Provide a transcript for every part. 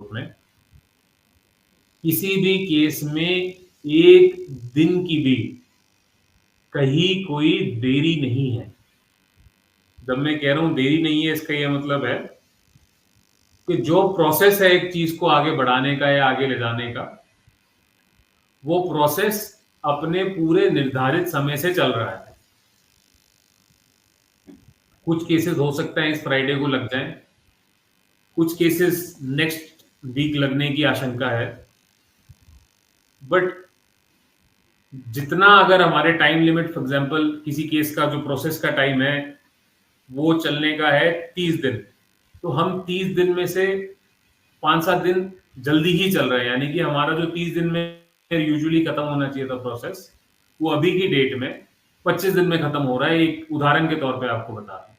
Court में किसी भी केस में 1 दिन की भी कहीं कोई देरी नहीं है। जब मैं कह रहा हूँ देरी नहीं है, इसका ये मतलब है कि जो प्रोसेस है एक चीज को आगे बढ़ाने का या आगे ले जाने का, वो प्रोसेस अपने पूरे निर्धारित समय से चल रहा है। कुछ केसेस हो सकता है इस फ्राइडे को लग जाएं, कुछ केसेस नेक्स्ट वीक लगने की आशंका है, बट जितना अगर हमारे टाइम लिमिट फॉर एग्जांपल किसी केस का जो प्रोसेस का टाइम है वो चलने का है 30 दिन, तो हम 30 दिन में से 5-7 दिन जल्दी ही चल रहे हैं, यानी कि हमारा जो 30 दिन में यूजुअली खत्म होना चाहिए था प्रोसेस, वो अभी की डेट में 25 दिन में खत्म हो रहा है। एक उदाहरण के तौर पे आपको बता रहा हूं।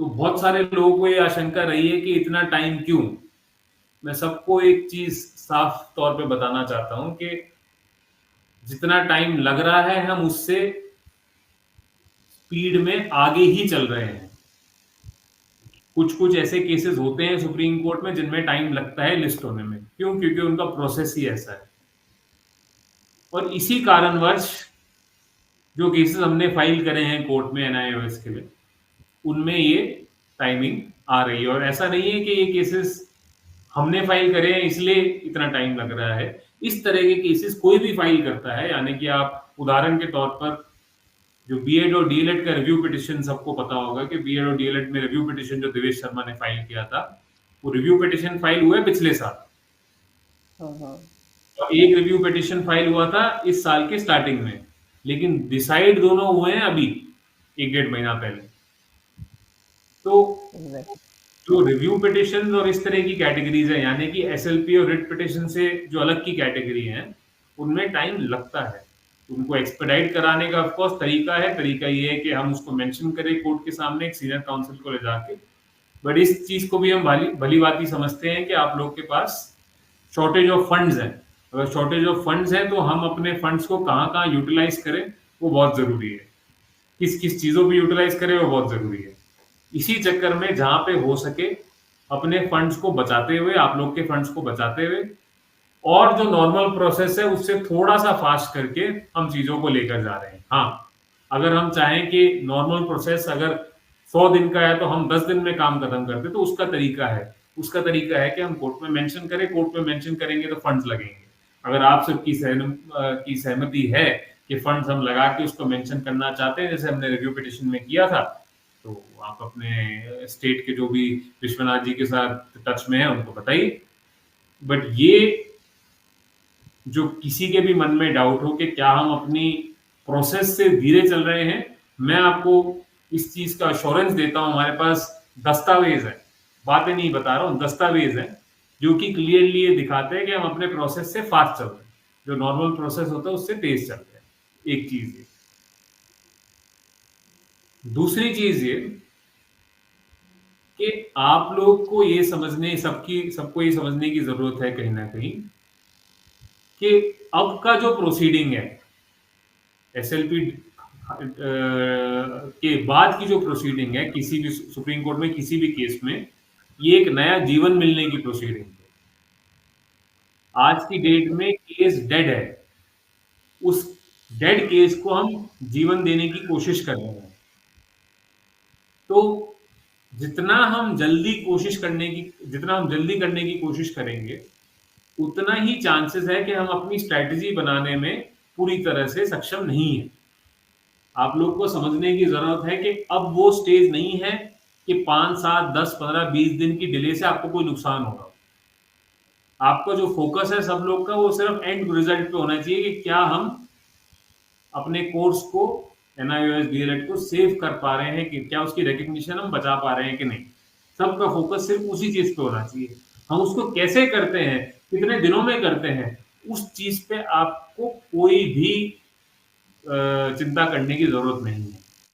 तो बहुत सारे लोगों को ये आशंका रही है कि इतना टाइम क्यों। मैं सबको एक चीज साफ तौर पे बताना चाहता हूं कि जितना टाइम लग रहा है हम उससे स्पीड में आगे ही चल रहे हैं। कुछ कुछ ऐसे केसेस होते हैं सुप्रीम कोर्ट में जिनमें टाइम लगता है लिस्ट होने में, क्यों? क्योंकि उनका प्रोसेस ही ऐसा है। और इसी कारणवश जो केसेस हमने फाइल करे हैं कोर्ट में एनआईओएस के लिए, उनमें ये टाइमिंग आ रही है। और ऐसा नहीं है कि ये केसेस हमने फाइल करे हैं इसलिए इतना टाइम लग रहा है। इस तरह के केसेस कोई भी फाइल करता है, यानी कि आप उदाहरण के तौर पर जो बीएड और डीएलएड का रिव्यू पिटिशन, सबको पता होगा कि बीएड और डीएलएड में रिव्यू पिटिशन जो देवेश शर्मा ने फाइल किया था, वो रिव्यू पिटिशन फाइल हुआ है पिछले साल, हाँ हाँ। और एक रिव्यू पिटिशन फाइल हुआ था इस साल के स्टार्टिंग में, लेकिन डिसाइड दोनों हुए हैं अभी 1-1.5 महीना पहले। तो एग्जैक्टली। जो रिव्यू पिटिशन और इस तरह की कैटेगरीज है, यानी कि एसएलपी और रिट पिटिशन से जो अलग की कैटेगरी है, उनमें टाइम लगता है। उनको एक्सपेडाइट कराने का ऑफ कोर्स तरीका है। तरीका ये है कि हम उसको मेंशन करें कोर्ट के सामने एक सीनियर काउंसिल को ले जाके। बट इस चीज को भी हम भली बात समझते हैं कि आप लोग के पास शॉर्टेज ऑफ फंड्स है। अगर शॉर्टेज ऑफ फंड्स है तो हम अपने फंड्स को कहाँ कहाँ यूटिलाइज करें वो बहुत जरूरी है। किस किस चीजों पे यूटिलाइज करें वो बहुत जरूरी है। इसी चक्कर में जहां पे हो सके अपने फंड्स को बचाते हुए, आप लोग के फंड्स को बचाते हुए, और जो नॉर्मल प्रोसेस है उससे थोड़ा सा फास्ट करके हम चीजों को लेकर जा रहे हैं। हाँ, अगर हम चाहें कि नॉर्मल प्रोसेस अगर 100 दिन का है तो हम 10 दिन में काम खत्म करते, तो उसका तरीका है। उसका तरीका है कि हम कोर्ट में मेंशन करें। कोर्ट में मेंशन करेंगे तो फंड्स लगेंगे। अगर आप सबकी की सहमति है कि फंड्स हम लगा के उसको मेंशन करना चाहते हैं, जैसे हमने रिव्यू पिटिशन में किया था, तो आप अपने स्टेट के जो भी विश्वनाथ जी के साथ टच में है उनको बताइए। बट ये जो किसी के भी मन में डाउट हो कि क्या हम अपनी प्रोसेस से धीरे चल रहे हैं, मैं आपको इस चीज का अश्योरेंस देता हूं। हमारे पास दस्तावेज है, बातें नहीं बता रहा हूं, दस्तावेज है जो कि क्लियरली ये दिखाते हैं कि हम अपने प्रोसेस से फास्ट चल रहे हैं। जो नॉर्मल प्रोसेस होता है उससे तेज चल रहे हैं। एक चीज ये। दूसरी चीज ये कि आप लोग को ये समझने सबको ये समझने की जरूरत है कहीं ना कहीं कि अब का जो प्रोसीडिंग है एसएलपी के बाद की जो प्रोसीडिंग है किसी भी सुप्रीम कोर्ट में किसी भी केस में, ये एक नया जीवन मिलने की प्रोसीडिंग है। आज की डेट में केस डेड है, उस डेड केस को हम जीवन देने की कोशिश कर रहे हैं। तो जितना हम जल्दी करने की कोशिश करेंगे, उतना ही चांसेस है कि हम अपनी स्ट्रैटेजी बनाने में पूरी तरह से सक्षम नहीं है। आप लोग को समझने की जरूरत है कि अब वो स्टेज नहीं है कि 5, 7, 10, 15, 20 दिन की डिले से आपको कोई नुकसान होगा। आपका जो फोकस है सब लोग का, वो सिर्फ एंड रिजल्ट पे होना चाहिए कि क्या हम अपने कोर्स को, एनआईओएस डीएलएड को सेव कर पा रहे हैं, कि क्या उसकी रिकग्निशन हम बचा पा रहे हैं कि नहीं। सबका फोकस सिर्फ उसी चीज पे होना चाहिए। हम उसको कैसे करते हैं, कितने दिनों में करते हैं, उस चीज पे आपको कोई भी चिंता करने की जरूरत नहीं है।